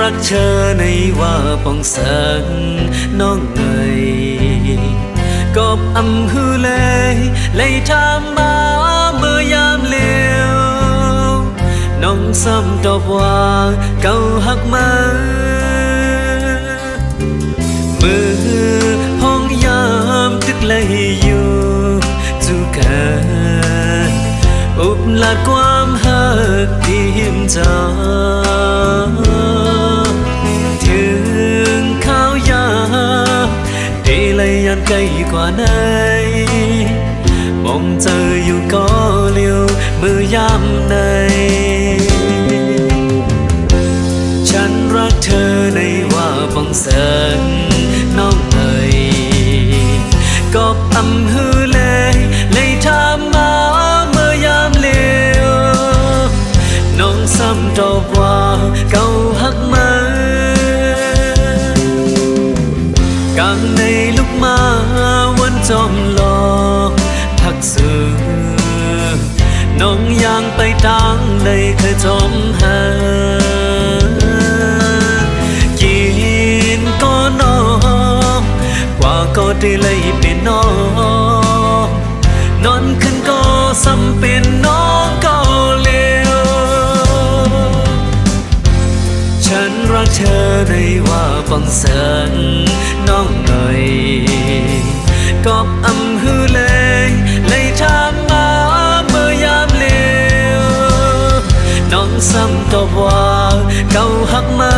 รักเธอในว่าปองสันน้องเอ๋ยกอบอำฮือเลยทำมาเมื่อยามเลี้ยวน้องซ้ำตอบว่าเก่าหักมามือห้องยามตึกเลยอยู่จูกันอุบลาดความหักที่หิมจาถึงข้าวยาได้เลยยันไกลกว่าไหนมองเจออยู่ก็เลี้ยวมือยามในฉันรักเธอในว่าปองแสนน้องเอ๋ยกอบอำฮือเลยทำมาเมื่อยามเลี้ยวน้องซ้ำตอบว่าเก่าหักมากลางในลุกมาวันจอมหลอกพักสื่อน้องยังไปตั้งเลยเคยจอมหากินก็นอนกว่าก็ได้เลยเป็นน้องนอนขึ้นก็ซ้ำเป็นน้องก็เลวฉันรักเธอในว่าปังสันน้องเอ๋ยกอบอำฮือเลยทำมาเมื่อยามเลี้ยวน้องซ้ำตอบว่าเก่าหักมา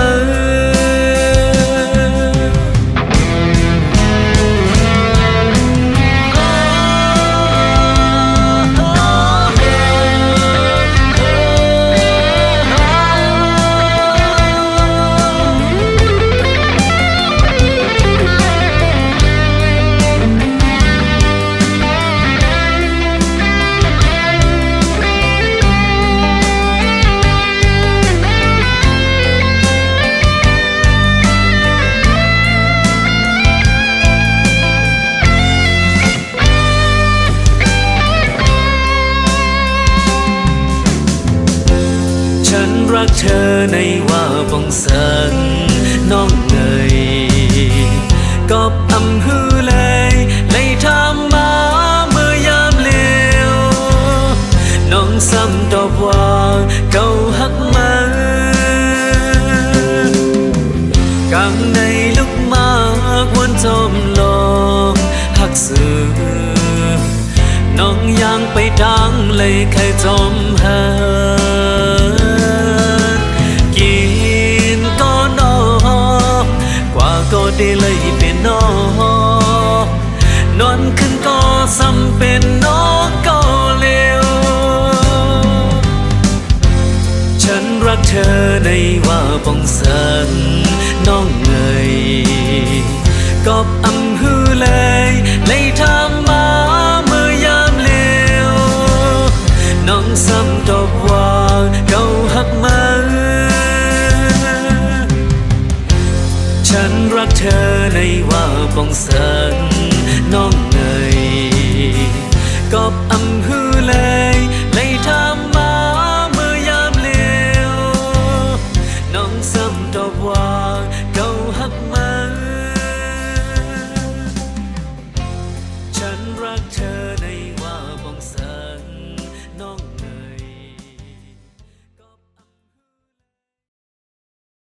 ฉันรักเธอในว่าปองสันน้องเอ๋ยกอบอำฮือเลยทำมาเมื่อยามเลี้ยวน้องซ้ำตอบว่าเก่าหักมากลางในลุกมากวันจอมหลอกหักสื่อน้องยังไปดังเลยเคยจอมหากว่าก็ได้เลยเป็นน้องนอนขึ้นก็ซ้ำเป็นน้องก็เลวฉันรักเธอในว่าปองสันน้องเอ๋ยกอบอำฮือเลยทำมาเมื่อยามเลี้ยวน้องซ้ำตอบว่าเก่าหักมาฉันรักเธอในว่าปองสันน้องเอ๋ยกอบอำฮือเลยทำ